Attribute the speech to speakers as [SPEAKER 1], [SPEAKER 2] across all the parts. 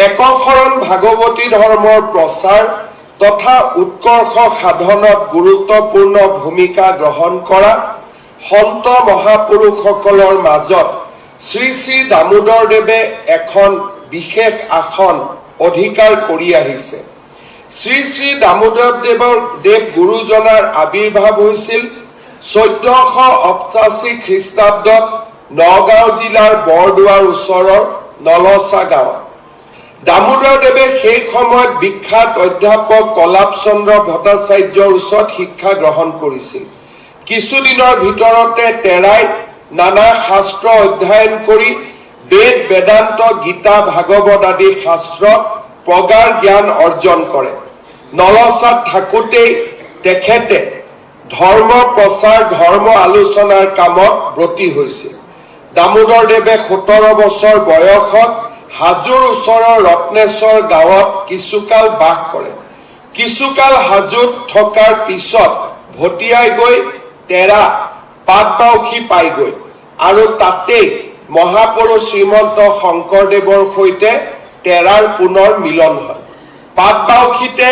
[SPEAKER 1] একশৰণ ভাগৱতী ধৰ্মৰ প্ৰচাৰ তথা উৎকৰ্ষ সাধনত গুৰুত্বপূৰ্ণ ভূমিকা গ্ৰহণ কৰা সন্ত মহাপুৰুষসকলৰ মাজত শ্ৰী শ্ৰী দামোদৰদেৱে এখন বিশেষ আসন অধিকাৰ কৰি আহিছে। শ্ৰী শ্ৰী দামোদৰদেৱ গুৰুজনাৰ আবিৰ্ভাৱ হৈছিল 1488 খ্ৰীষ্টাব্দত নগাঁও জিলাৰ বৰদোৱাৰ ওচৰৰ নলচা গাঁৱত। দামোদৰদেৱে সেই সময়ত বিখ্যাত অধ্যাপক কলাপ চন্দ্ৰ ভট্টাচাৰ্যৰ ওচৰত শিক্ষা গ্ৰহণ কৰিছিল। কিছুদিনৰ ভিতৰতে তেৰাই নানা শাস্ত্ৰ অধ্যয়ন কৰি বেদ বেদান্ত গীতা ভাগৱত আদি শাস্ত্ৰ প্ৰগাঢ় জ্ঞান অৰ্জন কৰে। নলচাত থাকোঁতেই তেখেতে ধৰ্ম প্ৰচাৰ ধৰ্ম আলোচনাৰ কামত ব্ৰতী হৈছিল। দামোদৰদেৱে 17 বছৰ বয়সত হাজোৰ ওচৰৰ ৰত্নেশ্বৰ গাঁৱত কিছুকাল বাস কৰে। কিছুকাল হাজোত থকাৰ পিছত ভটিয়াই গৈ তেৰা পাটবাউসী পাইগৈ আৰু তাতেই মহাপুৰুষ শ্ৰীমন্ত শংকৰদেৱৰ সৈতে তেৰাৰ পুনৰ মিলন হয়। পাটবাউসীতে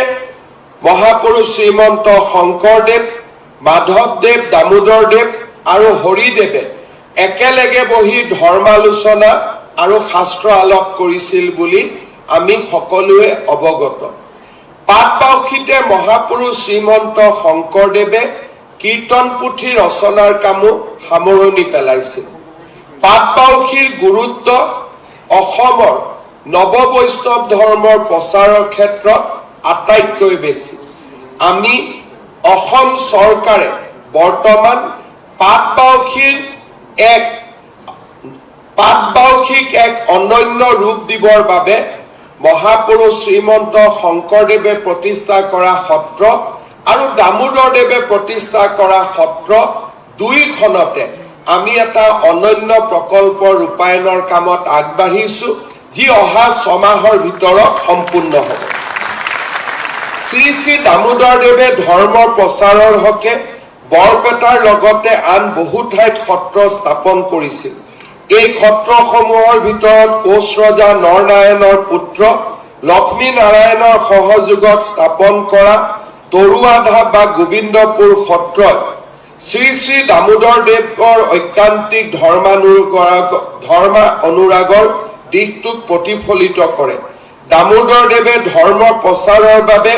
[SPEAKER 1] মহাপুৰুষ শ্ৰীমন্ত শংকৰদেৱ, মাধৱদেৱ, দামোদৰদেৱ আৰু হৰিদেৱে একেলগে বহি ধৰ্মালোচনা আৰু শাস্ত্ৰ আলাপ কৰিছিল বুলি আমি সকলোৱে অৱগত। পাটবাউসীতে মহাপুৰুষ শ্ৰীমন্ত শংকৰদেৱে কীৰ্তন পুথি ৰচনাৰ কামো সামৰণি পেলাইছিল। পাটবাউসীৰ গুৰুত্ব অসমৰ নৱবৈষ্ণৱ ধৰ্মৰ প্ৰচাৰৰ ক্ষেত্ৰত আটাইতকৈ বেছি। আমি অসম চৰকাৰে বৰ্তমান পাটবাউসীক এক অনন্য ৰূপ দিবৰ বাবে মহাপুৰুষ শ্ৰীমন্ত শংকৰদেৱে প্ৰতিষ্ঠা কৰা সত্ৰ আৰু দামোদৰদেৱে প্ৰতিষ্ঠা কৰা সত্ৰ দুইখনতে আমি এটা অনন্য প্ৰকল্প ৰূপায়ণৰ কামত আগবাঢ়িছো, যি অহা 6 মাহৰ ভিতৰত সম্পূৰ্ণ হ'ব। শ্ৰী শ্ৰী দামোদৰদেৱে ধৰ্ম প্ৰচাৰৰ হকে বৰপেটাৰ লগতে আন বহু ঠাইত সত্ৰ স্থাপন কৰিছিল। এই সত্ৰসমূহৰ ভিতৰত কোচ ৰজা নৰনাৰায়ণৰ পুত্ৰ লক্ষ্মী নাৰায়ণৰ সহযোগত স্থাপন কৰা তৰুৱাধাপ বা গোবিন্দপুৰ সত্ৰই শ্ৰী শ্ৰী দামোদৰদেৱৰ ঐকান্তিক ধৰ্মানুৰাগৰ দিশটোক প্ৰতিফলিত কৰে। দামোদৰদেৱে ধৰ্ম প্ৰচাৰৰ বাবে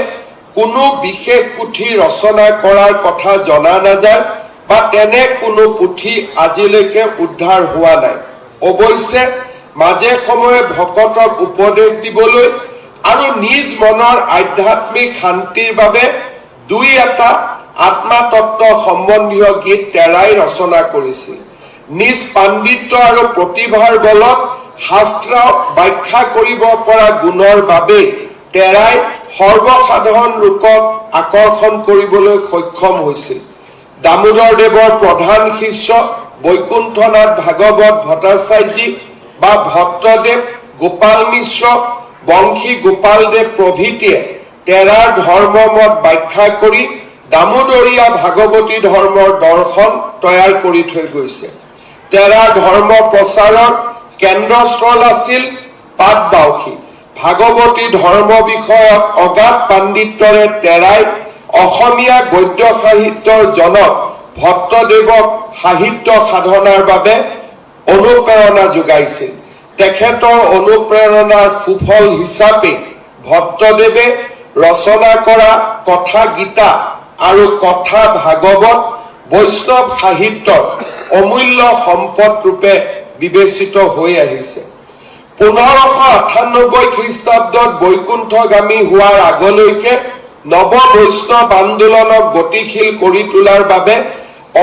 [SPEAKER 1] কোনো বিশেষ পুথি ৰচনা কৰাৰ কথা জনা নাযায় বা তেনে কোনো পুথি আজিলৈকে উদ্ধাৰ হোৱা নাই। অৱশ্যে মাজে সময়ে ভকতক উপদেশ দিবলৈ আৰু নিজ মনৰ আধ্যাত্মিক শান্তিৰ বাবে দুই এটা আত্মাতত্ব সম্বন্ধীয় গীত তেৰাই ৰচনা কৰিছিল। নিজ পাণ্ডিত্য আৰু প্ৰতিভাৰ বলত শাস্ত্ৰ ব্যাখ্যা কৰিব পৰা গুণৰ বাবে তেৰাই সৰ্বসাধাৰণ লোকক আকৰ্ষণ কৰিবলৈ সক্ষম হৈছিল। দামোদৰদেৱৰ প্ৰধান শিষ্য বৈকুণ্ঠনাথ ভাগৱত ভট্টাচাৰ্যী বা ভট্টদেৱ, গোপাল মিশ্ৰ, বংশী গোপালদেৱ প্ৰভৃতিয়ে তেৰাৰ ধৰ্মমত ব্যাখ্যা কৰি দামোদৰীয়া ভাগৱতী ধৰ্মৰ দৰ্শন তৈয়াৰ কৰি থৈ গৈছে। তেৰাৰ ধৰ্ম প্ৰচাৰৰ কেন্দ্ৰস্থল আছিল পাটবাউসী। ভাগৱতী ধৰ্ম বিষয়ত অগাধ পাণ্ডিত্যৰে তেৰাই অসমীয়া গদ্য সাহিত্যৰ জনক ভট্টদেৱক সাহিত্য সাধনাৰ বাবে অনুপ্ৰেৰণা যোগাইছিল। তেখেতৰ অনুপ্ৰেৰণাৰ সুফল হিচাপে ভট্টদেৱে ৰচনা কৰা কথা গীতা আৰু কথা ভাগৱত বৈষ্ণৱ সাহিত্যৰ অমূল্য সম্পদ ৰূপে বিবেচিত হৈ আহিছে। 1598 খ্ৰীষ্টাব্দত বৈকুণ্ঠগামী হোৱাৰ আগলৈকে নৱ বৈষ্ণৱ আন্দোলনক গতিশীল কৰি তোলাৰ বাবে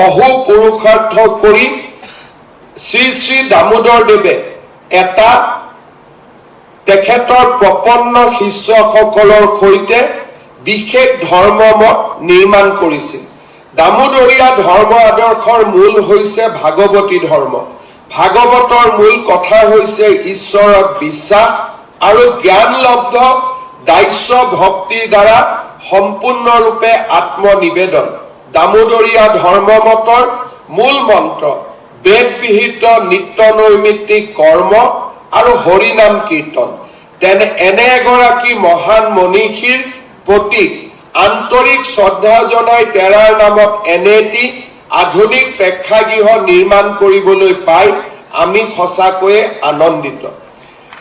[SPEAKER 1] অহো পুৰুষাৰ্থ কৰি শ্ৰী শ্ৰী দামোদৰদেৱে এটা তেখেতৰ প্ৰপন্ন শিষ্যসকলৰ সৈতে বিশেষ ধৰ্মমত নিৰ্মাণ কৰিছিল। দামোদৰীয়া ধৰ্ম আদৰ্শৰ মূল হৈছে ভাগৱতী ধৰ্ম। ভাগৱতৰ মূল কথা হৈছে ঈশ্বৰত বিশ্বাস আৰু জ্ঞানলব্ধ দাস্য ভক্তিৰ দ্বাৰা সম্পূৰ্ণৰূপে আত্মনিবেদন। দামোদৰীয়া ধৰ্মমতৰ মূল মন্ত্ৰ বেদ বিহিত নিত্য নৈমিত্তিক কৰ্ম আৰু হৰিনাম কীৰ্তন। তেনে এনে এগৰাকী মহান মনীষীৰ প্ৰতি আন্তৰিক শ্ৰদ্ধা জনাই তেৰাৰ নামত এনে এটি আধুনিক প্ৰেক্ষাগৃহ নিৰ্মাণ কৰিবলৈ পাই আমি সঁচাকৈয়ে আনন্দিত।